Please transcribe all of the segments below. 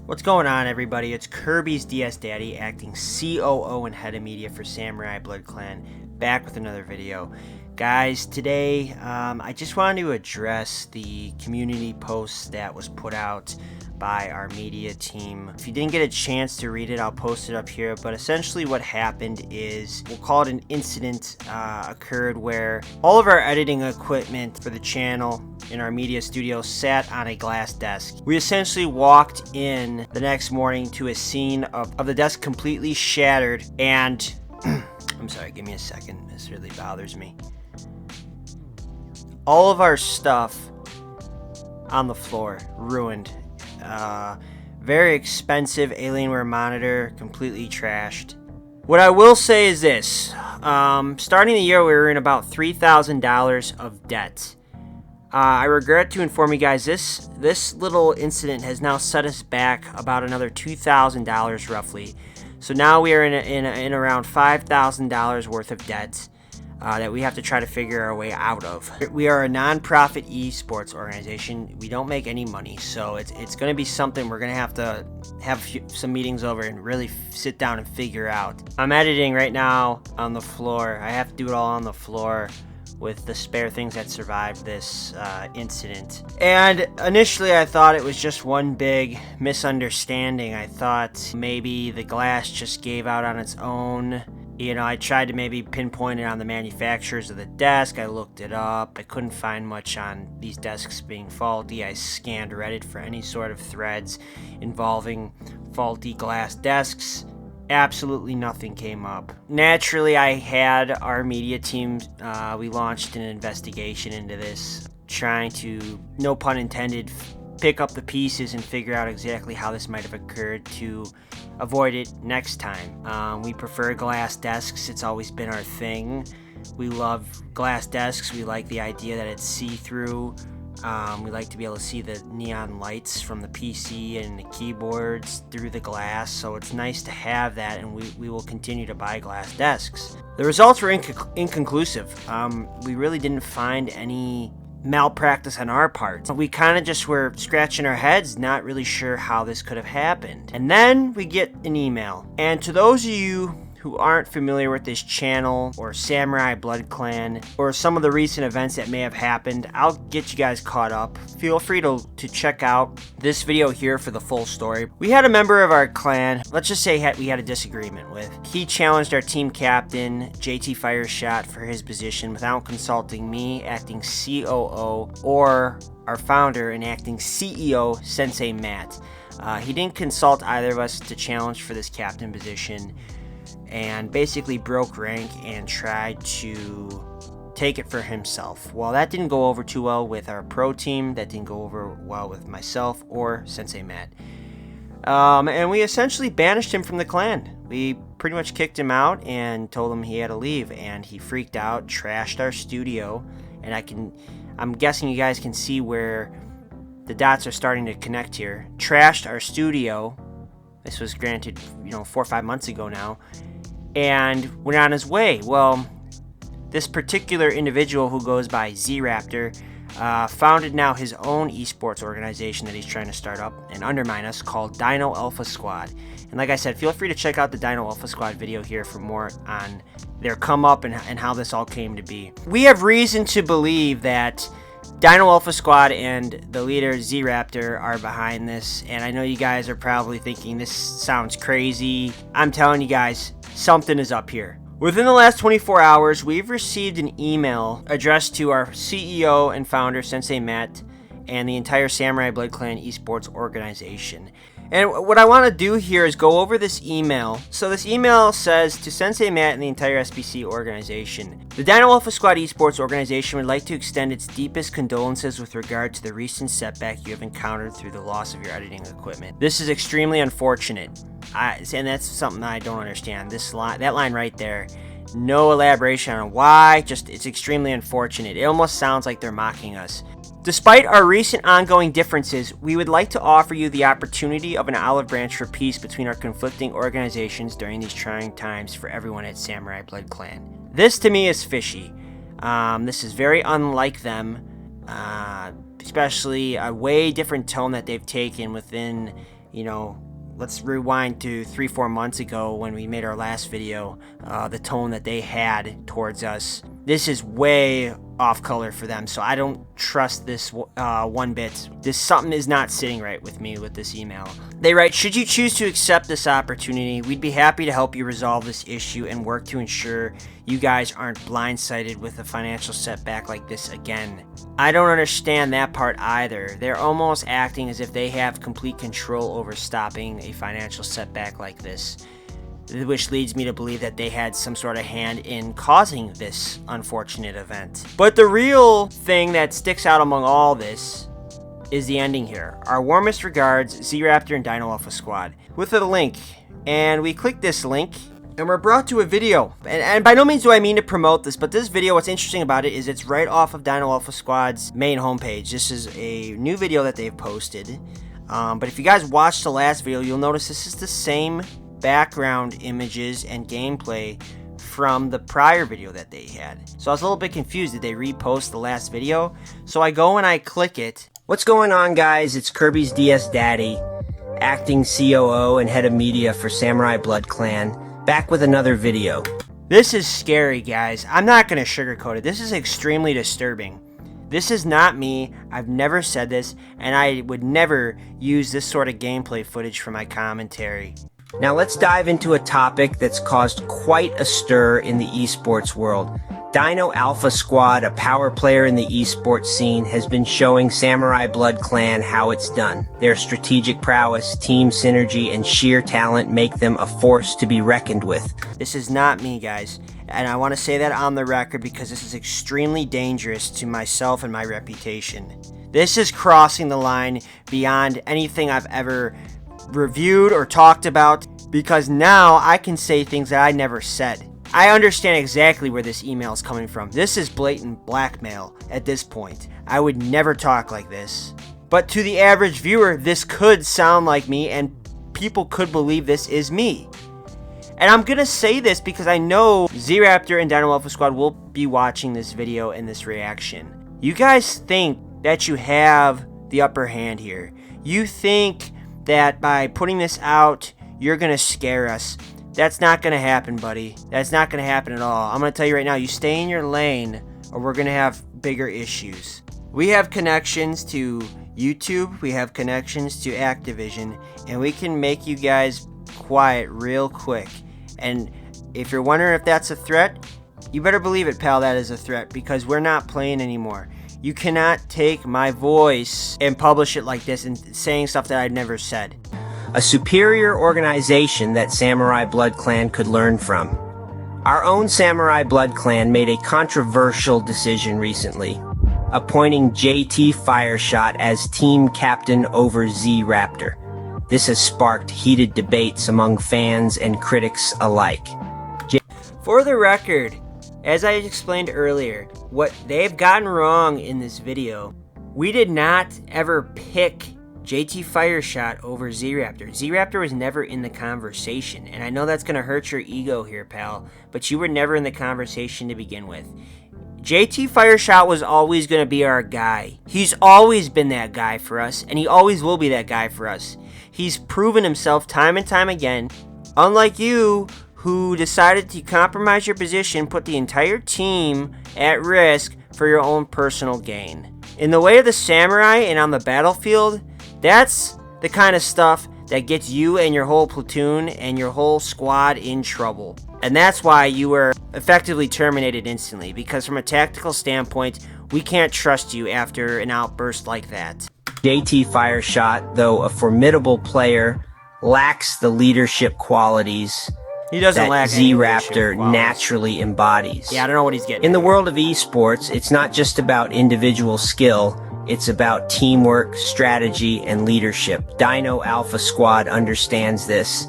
What's going on, everybody? It's Kirby's DS Daddy, acting COO and head of media for Samurai Blood Clan, back with another video. Guys, today I just wanted to address the community post that was put out by our media team. If you didn't get a chance to read it, I'll post it up here, but essentially what happened is, we'll call it an incident occurred where all of our editing equipment for the channel in our media studio sat on a glass desk. We essentially walked in the next morning to a scene of the desk completely shattered, and I'm sorry, give me a second, this really bothers me. All of our stuff on the floor, ruined. Very expensive Alienware monitor, completely trashed. What I will say is this, starting the year we were in about $3,000 of debt. I regret to inform you guys, this little incident has now set us back about another $2,000 roughly. So now we are in around $5,000 worth of debt that we have to try to figure our way out of. We are a non-profit esports organization. We don't make any money, so it's going to be something we're going to have some meetings over and really sit down and figure out. I'm editing right now on the floor. I have to do it all on the floor with the spare things that survived this incident. And initially I thought it was just one big misunderstanding. I thought maybe the glass just gave out on its own. You know, I tried to maybe pinpoint it on the manufacturers of the desk. I looked it up. I couldn't find much on these desks being faulty. I scanned Reddit for any sort of threads involving faulty glass desks. Absolutely nothing came up. Naturally, I had our media team, we launched an investigation into this, trying to, no pun intended, pick up the pieces and figure out exactly how this might have occurred to avoid it next time. We prefer glass desks. It's always been our thing. We love glass desks. We like the idea that it's see-through. We like to be able to see the neon lights from the PC and the keyboards through the glass, so it's nice to have that, and we will continue to buy glass desks. The results were inconclusive. We really didn't find any malpractice on our part. We kind of just were scratching our heads, not really sure how this could have happened. And then we get an email. And to those of you who aren't familiar with this channel or Samurai Blood Clan or some of the recent events that may have happened, I'll get you guys caught up. Feel free to check out this video here for the full story. We had a member of our clan, let's just say we had a disagreement with. He challenged our team captain, JT Fireshot, for his position without consulting me, acting COO, or our founder and acting CEO, Sensei Matt. He didn't consult either of us to challenge for this captain position, and basically broke rank and tried to take it for himself. Well, that didn't go over too well with our pro team. That didn't go over well with myself or Sensei Matt. And we essentially banished him from the clan. We pretty much kicked him out and told him he had to leave, and he freaked out, trashed our studio, and I'm guessing you guys can see where the dots are starting to connect here. Trashed our studio. This was granted, 4 or 5 months ago now, and went on his way. Well, this particular individual who goes by Z-Raptor founded now his own esports organization that he's trying to start up and undermine us, called Dino Alpha Squad. And like I said, feel free to check out the Dino Alpha Squad video here for more on their come up and how this all came to be. We have reason to believe that Dino Alpha Squad and the leader Z-Raptor are behind this, and I know you guys are probably thinking this sounds crazy. I'm telling you guys, something is up here. Within the last 24 hours, we've received an email addressed to our CEO and founder, Sensei Matt, and the entire Samurai Blood Clan esports organization. And what I want to do here is go over this email. So this email says, to Sensei Matt and the entire SBC organization, the Dino Alpha Squad esports organization would like to extend its deepest condolences with regard to the recent setback you have encountered through the loss of your editing equipment. This is extremely unfortunate. And that's something I don't understand. That line right there, no elaboration on why, just it's extremely unfortunate. It almost sounds like they're mocking us. Despite our recent ongoing differences, we would like to offer you the opportunity of an olive branch for peace between our conflicting organizations during these trying times for everyone at Samurai Blood Clan. This to me is fishy. This is very unlike them, especially a way different tone that they've taken within let's rewind to 3-4 months ago when we made our last video, the tone that they had towards us. This is way off color for them, so I don't trust this one bit. Something is not sitting right with me with this email. They write, should you choose to accept this opportunity, we'd be happy to help you resolve this issue and work to ensure you guys aren't blindsided with a financial setback like this again. I don't understand that part either. They're almost acting as if they have complete control over stopping a financial setback like this, which leads me to believe that they had some sort of hand in causing this unfortunate event. But the real thing that sticks out among all this is the ending here. Our warmest regards, Z-Raptor and Dino Alpha Squad, with a link. And we click this link, and we're brought to a video. And by no means do I mean to promote this, but this video, what's interesting about it is it's right off of Dino Alpha Squad's main homepage. This is a new video that they've posted. But if you guys watched the last video, you'll notice this is the same background images and gameplay from the prior video that they had. So I was a little bit confused. Did they repost the last video? So I go and I click it. What's going on, guys? It's Kirby's DS Daddy, acting COO and head of media for Samurai Blood Clan, back with another video. This is scary, guys. I'm not going to sugarcoat it. This is extremely disturbing. This is not me. I've never said this, and I would never use this sort of gameplay footage for my commentary. Now let's dive into a topic that's caused quite a stir in the esports world. Dino Alpha Squad, a power player in the esports scene, has been showing Samurai Blood Clan how it's done. Their strategic prowess, team synergy, and sheer talent make them a force to be reckoned with. This is not me, guys, and I want to say that on the record because this is extremely dangerous to myself and my reputation. This is crossing the line beyond anything I've ever reviewed or talked about, because now I can say things that I never said. I understand exactly where this email is coming from. This is blatant blackmail at this point. I would never talk like this. But to the average viewer, this could sound like me, and people could believe this is me. And I'm gonna say this because I know Z-Raptor and Dino Alpha Squad will be watching this video and this reaction. You guys think that you have the upper hand here. You think that by putting this out, you're gonna scare us. That's not gonna happen, buddy. That's not gonna happen at all. I'm gonna tell you right now, you stay in your lane or we're gonna have bigger issues. We have connections to YouTube, we have connections to Activision, and we can make you guys quiet real quick. And if you're wondering if that's a threat, you better believe it, pal, that is a threat, because we're not playing anymore. You cannot take my voice and publish it like this and saying stuff that I've never said. A superior organization that Samurai Blood Clan could learn from. Our own Samurai Blood Clan made a controversial decision recently, appointing JT Fireshot as team captain over Z-Raptor. This has sparked heated debates among fans and critics alike. For the record, as I explained earlier, what they've gotten wrong in this video, we did not ever pick JT Fireshot over Z-Raptor. Z-Raptor was never in the conversation, and I know that's going to hurt your ego here, pal, but you were never in the conversation to begin with. JT Fireshot was always going to be our guy. He's always been that guy for us, and he always will be that guy for us. He's proven himself time and time again, unlike you, who decided to compromise your position, put the entire team at risk for your own personal gain. In the way of the samurai and on the battlefield, that's the kind of stuff that gets you and your whole platoon and your whole squad in trouble. And that's why you were effectively terminated instantly, because from a tactical standpoint, we can't trust you after an outburst like that. JT Fireshot, though a formidable player, lacks the leadership qualities he doesn't lack Z-Raptor naturally embodies. Yeah, I don't know what he's getting. In the world of esports, it's not just about individual skill, it's about teamwork, strategy, and leadership. Dino Alpha Squad understands this.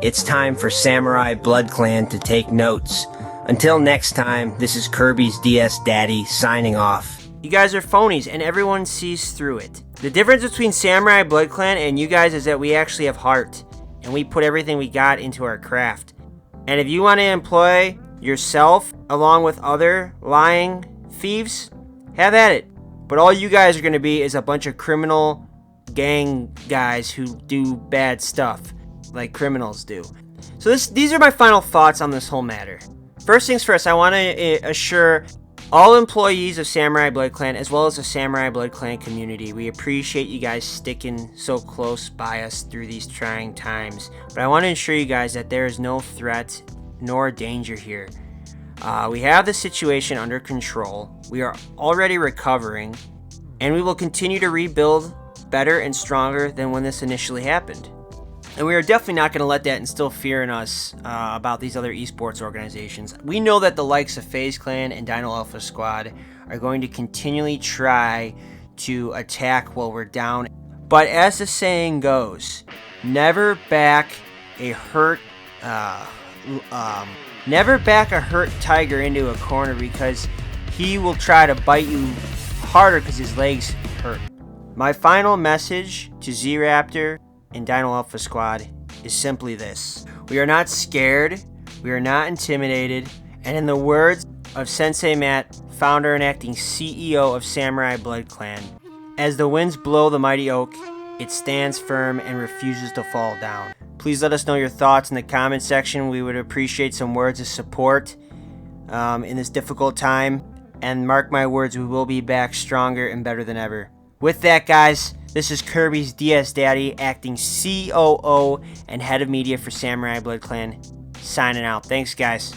It's time for Samurai Blood Clan to take notes. Until next time, this is Kirby's DS Daddy signing off. You guys are phonies, and everyone sees through it. The difference between Samurai Blood Clan and you guys is that we actually have heart, and we put everything we got into our craft. And if you want to employ yourself along with other lying thieves, have at it. But all you guys are going to be is a bunch of criminal gang guys who do bad stuff like criminals do. So these are my final thoughts on this whole matter. First things first, I want to assure all employees of Samurai Blood Clan, as well as the Samurai Blood Clan community, we appreciate you guys sticking so close by us through these trying times. But I want to assure you guys that there is no threat nor danger here. We have the situation under control. We are already recovering, and we will continue to rebuild better and stronger than when this initially happened. And we are definitely not going to let that instill fear in us about these other esports organizations. We know that the likes of FaZe Clan and Dino Alpha Squad are going to continually try to attack while we're down. But as the saying goes, never back a hurt tiger into a corner, because he will try to bite you harder because his legs hurt. My final message to Z-Raptor and Dino Alpha Squad is simply this: we are not scared, we are not intimidated, and in the words of Sensei Matt, founder and acting CEO of Samurai Blood Clan, as the winds blow the mighty oak, it stands firm and refuses to fall down. Please let us know your thoughts in the comment section. We would appreciate some words of support in this difficult time, and mark my words, we will be back stronger and better than ever. With that, guys, this is Kirby's DS Daddy, acting COO and head of media for Samurai Blood Clan, signing out. Thanks, guys.